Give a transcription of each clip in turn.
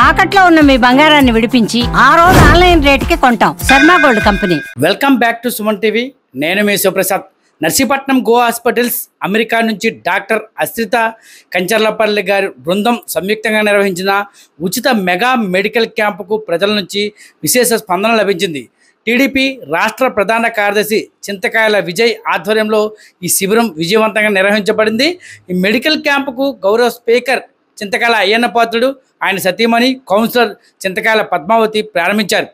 తాకట్లో ఉన్న మీ బంగారాన్ని విడిపించి ఆ రోజు ఆన్లైన్ రేటుకి కొంటాం. Sharma gold company. Welcome back to Suman TV. నేను మీ Shivaprasad. Narsipatnam go hospitals America నుంచి డాక్టర్ అశ్రిత కంచర్లపల్లి గారి బృందం సంయుక్తంగా నిర్వహించిన ఉచిత మెగా మెడికల్ క్యాంపుకు ప్రజల నుంచి విశేష స్పందన లభించింది. టీడీపీ రాష్ట్ర ప్రధాన కార్యదర్శి చింతకాయల విజయ్ ఆధ్వర్యంలో ఈ శిబిరం విజయవంతంగా నిర్వహించబడింది. ఈ మెడికల్ క్యాంపుకు గౌరవ స్పీకర్ చింతకాయల అయ్యన్న పాత్రుడు, ఆయన సతీమణి కౌన్సిలర్ చింతకాయల పద్మావతి ప్రారంభించారు.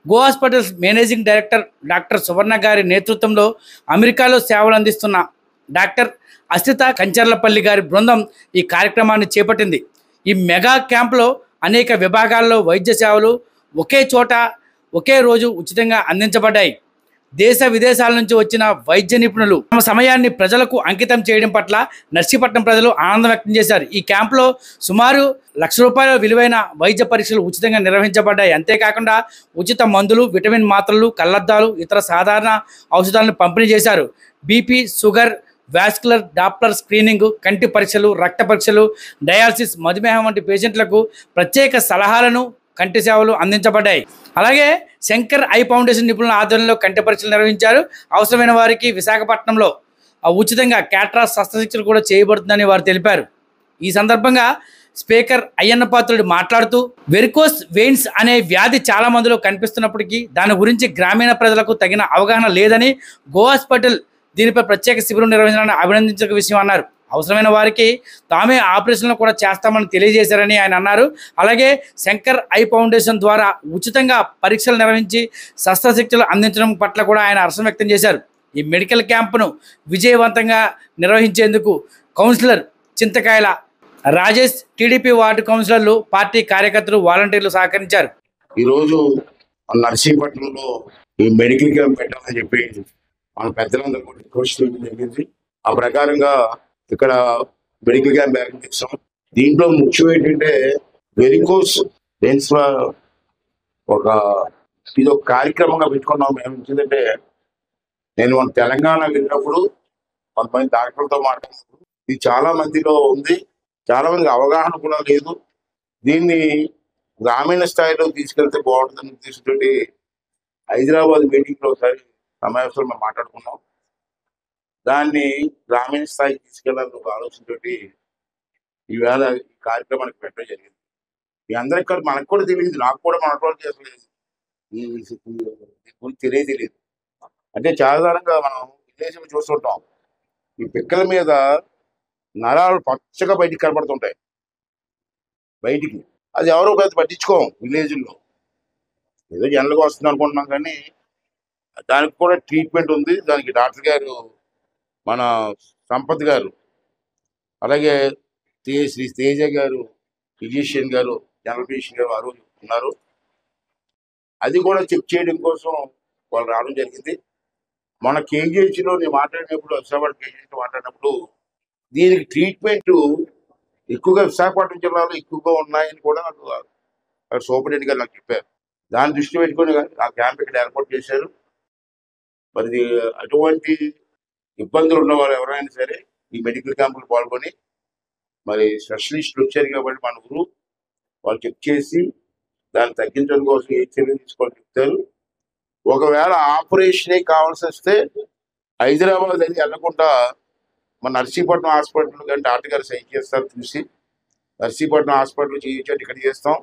Go hospitals managing director doctor Suvarna గారి నేతృత్వంలో అమెరికాలో సేవలు అందిస్తున్న డాక్టర్ అశ్రిత కంచర్లపల్లి గారి బృందం ఈ కార్యక్రమాన్ని చేపట్టింది. ఈ మెగా క్యాంపులో అనేక విభాగాల్లో వైద్య సేవలు ఒకే చోట ఒకే రోజు ఉచితంగా అందించబడ్డాయి. దేశ విదేశాల నుంచి వచ్చిన వైద్య నిపుణులు తమ సమయాన్ని ప్రజలకు అంకితం చేయడం పట్ల నర్సీపట్నం ప్రజలు ఆనందం వ్యక్తం చేశారు. ఈ క్యాంపులో సుమారు ₹1,00,000 విలువైన వైద్య పరీక్షలు ఉచితంగా నిర్వహించబడ్డాయి. అంతేకాకుండా ఉచిత మందులు, విటమిన్ మాత్రలు, కళ్లద్దాలు, ఇతర సాధారణ ఔషధాలను పంపిణీ చేశారు. BP, sugar, vascular, Doppler screening, కంటి పరీక్షలు, రక్త పరీక్షలు, డయాలసిస్, మధుమేహం వంటి పేషెంట్లకు ప్రత్యేక సలహాలను, కంటి సేవలు అందించబడ్డాయి. అలాగే శంకర్ ఐ ఫౌండేషన్ నిపుణుల ఆధ్వర్యంలో కంటి పరీక్షలు నిర్వహించారు. అవసరమైన వారికి విశాఖపట్నంలో ఉచితంగా క్యాట్రాక్ట్ శస్త్రచికిత్సలు కూడా చేయబడుతుందని వారు తెలిపారు. ఈ సందర్భంగా స్పీకర్ అయ్యన్న పాత్రుడు మాట్లాడుతూ, వెరికోస్ వెయిన్స్ అనే వ్యాధి చాలా మందిలో కనిపిస్తున్నప్పటికీ దాని గురించి గ్రామీణ ప్రజలకు తగిన అవగాహన లేదని గో హాస్పిటల్ దీనిపై ప్రత్యేక శిబిరం నిర్వహించాలని అభినందించక విషయం అన్నారు. అవసరమైన వారికి తామే ఆపరేషన్లు కూడా చేస్తామని తెలియజేశారని ఆయన అన్నారు. అలాగే శంకర్ ఐ ఫౌండేషన్ ద్వారా ఉచితంగా పరీక్షలు నిర్వహించి శస్త్రచికిత్సలు అందించడం పట్ల కూడా ఆయన హర్షం వ్యక్తం చేశారు. ఈ మెడికల్ క్యాంపును విజయవంతంగా నిర్వహించేందుకు కౌన్సిలర్ చింతకాయల రాజేష్, టీడీపీ వార్డు కౌన్సిలర్లు, పార్టీ కార్యకర్తలు, వాలంటీర్లు సహకరించారు. ఈరోజు నర్సీపట్నంలో ఈ మెడికల్ క్యాంప్ పెట్టాలని చెప్పి మన పెద్దలందరూ కూడా రిక్వెస్ట్ చేయడం జరిగింది. ఆ ప్రకారంగా ఇక్కడ మెడికల్ క్యాంప్ ఏర్పాటు చేస్తాం. దీంట్లో ముఖ్యం ఏంటంటే వెరికోస్ వెయిన్స్ ఇది ఒక కార్యక్రమంగా పెట్టుకున్నాం. మేము ఏంటంటే నేను మన తెలంగాణ వెళ్ళినప్పుడు కొంతమంది డాక్టర్లతో మాట్లాడినప్పుడు ఇది చాలా మందిలో ఉంది, చాలా మందికి అవగాహన కూడా లేదు. దీన్ని గ్రామీణ స్థాయిలో తీసుకెళ్తే బాగుంటుందని తీసుకుంటే హైదరాబాద్ మీటింగ్లో ఒకసారి సమావేశంలో మేము మాట్లాడుకున్నాం. దాన్ని గ్రామీణ స్థాయికి తీసుకెళ్లాలని ఒక ఆలోచనతోటి ఈవేళ ఈ కార్యక్రమానికి పెట్టడం జరిగింది. మీ అందరికీ మనకు కూడా తెలియదు, నాకు కూడా మన వాళ్ళు చేసలేదు, ఈ గురించి తెలియదు. అంటే సాధారణంగా మనం విదేశంలో చూస్తుంటాం, ఈ పిక్కల మీద నరాలు పచ్చగా బయటికి కనబడుతుంటాయి. బయటికి అది ఎవరో పెద్ద పట్టించుకోం విలేజ్లో, ఏదో జనరల్గా వస్తుంది అనుకుంటున్నాం. కానీ దానికి కూడా ట్రీట్మెంట్ ఉంది. దానికి డాక్టర్ గారు, మన సంపత్ గారు, అలాగే శ్రీ తేజ గారు, ఫిజిషియన్ గారు, జనరల్ ఫిజిషియన్ గారు వారు ఉన్నారు. అది కూడా చెక్ చేయడం కోసం వాళ్ళు రావడం జరిగింది. మన కేజీహెచ్లో నేను మాట్లాడినప్పుడు, విశాఖపట్నం కేజీహెచ్లో మాట్లాడినప్పుడు దీనికి ట్రీట్మెంట్ ఎక్కువగా విశాఖపట్నం జిల్లాలో ఎక్కువగా ఉన్నాయని కూడా నాకు అక్కడ సూపరింటెండెంట్ గారు నాకు చెప్పారు. దాన్ని దృష్టి పెట్టుకొని ఆ క్యాంప్ ఇక్కడ ఏర్పాటు చేశారు. మరి అటువంటి ఇబ్బందులు ఉన్నవారు ఎవరైనా సరే ఈ మెడికల్ క్యాంపులు పాల్గొని, మరి స్పెషలిస్టులు వచ్చారు కాబట్టి మన ఊరు వాళ్ళు చెక్ చేసి దాన్ని తగ్గించడం కోసం ఏ చర్యలు తీసుకోవాలని చెప్తారు. ఒకవేళ ఆపరేషనే కావాల్సి వస్తే హైదరాబాద్ అది వెళ్ళకుండా మన నర్సీపట్నం హాస్పిటల్ కానీ డాక్టర్ గారు సైన్ చేస్తారు. చూసి నర్సీపట్నం హాస్పిటల్ చేయించండి, ఇక్కడ చేస్తాం.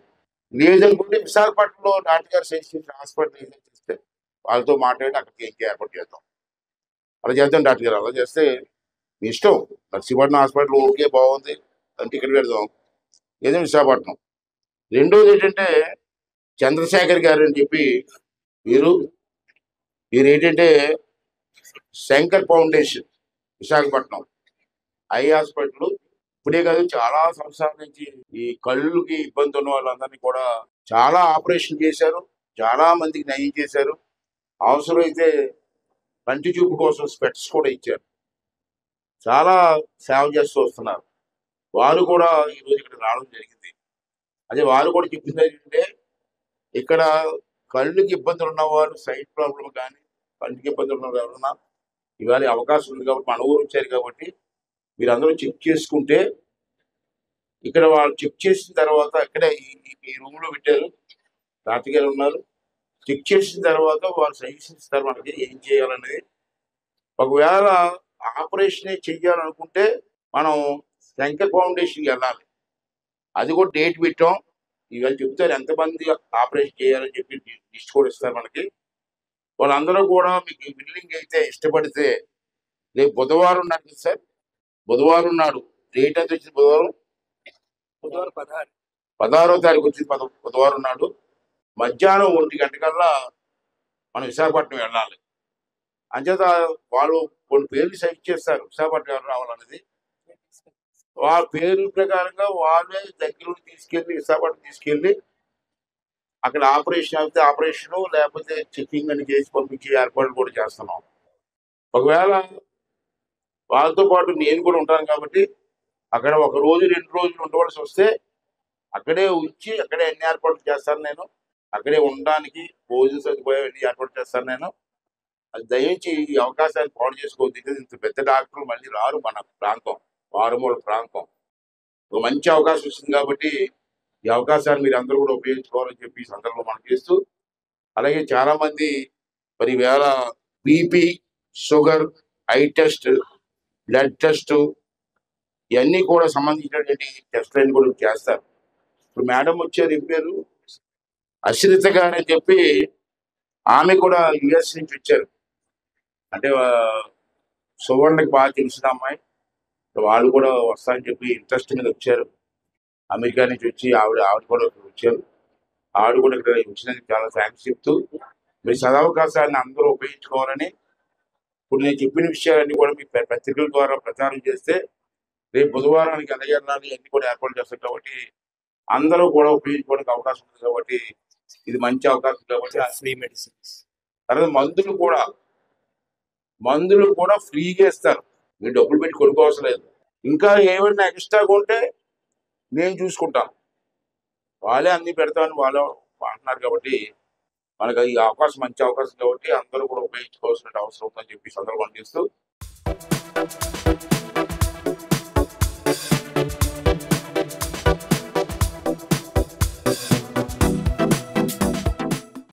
లేదనుకుంటే విశాఖపట్నంలో డాక్టర్ గారు సైన్ చేసిన హాస్పిటల్ ఏదైనా చేస్తే వాళ్ళతో మాట్లాడి అక్కడికి ఏర్పాటు చేద్దాం. అలా చేద్దాం డాక్టర్ గారు, అలా చేస్తే మీ ఇష్టం. నర్సీపట్నం హాస్పిటల్ ఓకే బాగుంది అంటే ఇక్కడ పెడదాం, ఏదో విశాఖపట్నం. రెండోది ఏంటంటే చంద్రశేఖర్ గారు అని చెప్పి వీరు ఏంటంటే Shankar foundation Visakhapatnam eye hospital ఇప్పుడే కాదు చాలా సంవత్సరాల నుంచి ఈ కళ్ళుకి ఇబ్బంది ఉన్న వాళ్ళందరినీ కూడా చాలా ఆపరేషన్ చేశారు, చాలా మందికి నయం చేశారు. అవసరమైతే కంటి చూపు కోసం స్పెట్స్ కూడా ఇచ్చారు. చాలా సేవ చేస్తూ వస్తున్నారు. వారు కూడా ఈరోజు ఇక్కడ రావడం జరిగింది. అదే వారు కూడా చెప్పింది ఏంటంటే ఇక్కడ కళ్ళుకి ఇబ్బందులు ఉన్నవారు, సైట్ ప్రాబ్లం కానీ కంటికి ఇబ్బందులు ఉన్న ఎవరన్నా ఇవాళ అవకాశం ఉంది కాబట్టి మన ఊరు వచ్చారు కాబట్టి మీరందరూ చెక్ చేసుకుంటే ఇక్కడ వాళ్ళు చెక్ చేసిన తర్వాత ఇక్కడే ఈ రూమ్ లో పెట్టారు, తాతగారు ఉన్నారు. చెక్ చేసిన తర్వాత వాళ్ళు సజెషన్ ఇస్తారు మనకి ఏం చేయాలనేది. ఒకవేళ ఆపరేషన్ చెయ్యాలనుకుంటే మనం శంకర్ ఫౌండేషన్కి వెళ్ళాలి. అది కూడా డేట్ పెట్టాం. ఇవాళ చెప్తారు ఎంతమంది ఆపరేషన్ చేయాలని చెప్పి లిస్ట్ కూడా ఇస్తారు మనకి. వాళ్ళందరూ కూడా మీకు బిల్డింగ్ అయితే ఇష్టపడితే రేపు బుధవారం ఉన్నాడు కదా సార్, బుధవారం నాడు డేట్ అయితే వచ్చింది బుధవారం 16వ తారీఖు వచ్చింది బుధవారం నాడు మధ్యాహ్నం 1 గంటకల్లా మనం విశాఖపట్నం వెళ్ళాలి. అంచేత వాళ్ళు కొన్ని పేర్లు సజెస్ట్ చేస్తారు విశాఖపట్నం ఎవరు రావాలనేది. వాళ్ళ పేరు ప్రకారంగా వాళ్ళే దగ్గర తీసుకెళ్ళి విశాఖపట్నం తీసుకెళ్ళి అక్కడ ఆపరేషన్ అయితే ఆపరేషన్, లేకపోతే చెకింగ్ అని చేసి పంపించే ఏర్పాట్లు కూడా చేస్తున్నాం. ఒకవేళ వాళ్ళతో పాటు నేను కూడా ఉంటాను కాబట్టి అక్కడ 1 రోజు 2 రోజులు ఉండవలసి వస్తే అక్కడే ఉంచి అక్కడే అన్ని ఏర్పాట్లు చేస్తాను నేను. అక్కడే ఉండడానికి భోజన సదుపాయం అన్ని ఏర్పాటు చేస్తాను నేను. అది దయించి ఈ అవకాశాన్ని పాడు చేసుకోవద్దు. ఇంత పెద్ద డాక్టర్లు మళ్ళీ రారు మన ప్రాంతం, మారుమూల ప్రాంతం. ఒక మంచి అవకాశం వస్తుంది కాబట్టి ఈ అవకాశాన్ని మీరు అందరూ కూడా ఉపయోగించుకోవాలని చెప్పి ఈ సందర్భంలో మనం చేస్తూ, అలాగే చాలా మంది మరి వేళ BP, sugar, I test, blood test ఇవన్నీ కూడా సంబంధించినటువంటి టెస్ట్లన్నీ కూడా చేస్తారు. ఇప్పుడు మేడం వచ్చారు, ఏం పేరు అశ్రిత గారు అని చెప్పి, ఆమె కూడా యుఎస్ నుంచి వచ్చారు. అంటే సువర్ణకి బాగా తెలిసిన అమ్మాయి. వాళ్ళు కూడా వస్తారని చెప్పి ఇంట్రెస్ట్ మీద వచ్చారు. అమెరికా నుంచి వచ్చి ఆవిడ కూడా వచ్చారు. ఆవిడ కూడా ఇక్కడ వచ్చినందుకు చాలా థ్యాంక్స్ చెప్తూ, మీ సదవకాశాన్ని అందరూ ఉపయోగించుకోవాలని, ఇప్పుడు నేను చెప్పిన విషయాలన్నీ కూడా మీ పత్రికల ద్వారా ప్రచారం చేస్తే రేపు బుధవారానికి ఎలాగెళ్ళాలి అన్ని కూడా ఏర్పాటు చేస్తారు కాబట్టి అందరూ కూడా ఉపయోగించుకోవడానికి అవకాశం ఉంది. కాబట్టి ఇది మంచి అవకాశం కాబట్టి ఫ్రీ మెడిసిన్స్, తర్వాత మందులు కూడా ఫ్రీగా ఇస్తారు. మీరు డబ్బులు పెట్టి కొనుక్కోవసం లేదు. ఇంకా ఏమైనా ఎక్స్ట్రా కొంటే నేను చూసుకుంటాను, వాళ్ళే అన్ని పెడతామని వాళ్ళు అంటున్నారు. కాబట్టి మనకు ఈ అవకాశం మంచి అవకాశం కాబట్టి అందరూ కూడా ఉపయోగించుకోవాల్సిన అవసరం ఉందని చెప్పి సందర్భం చేస్తూ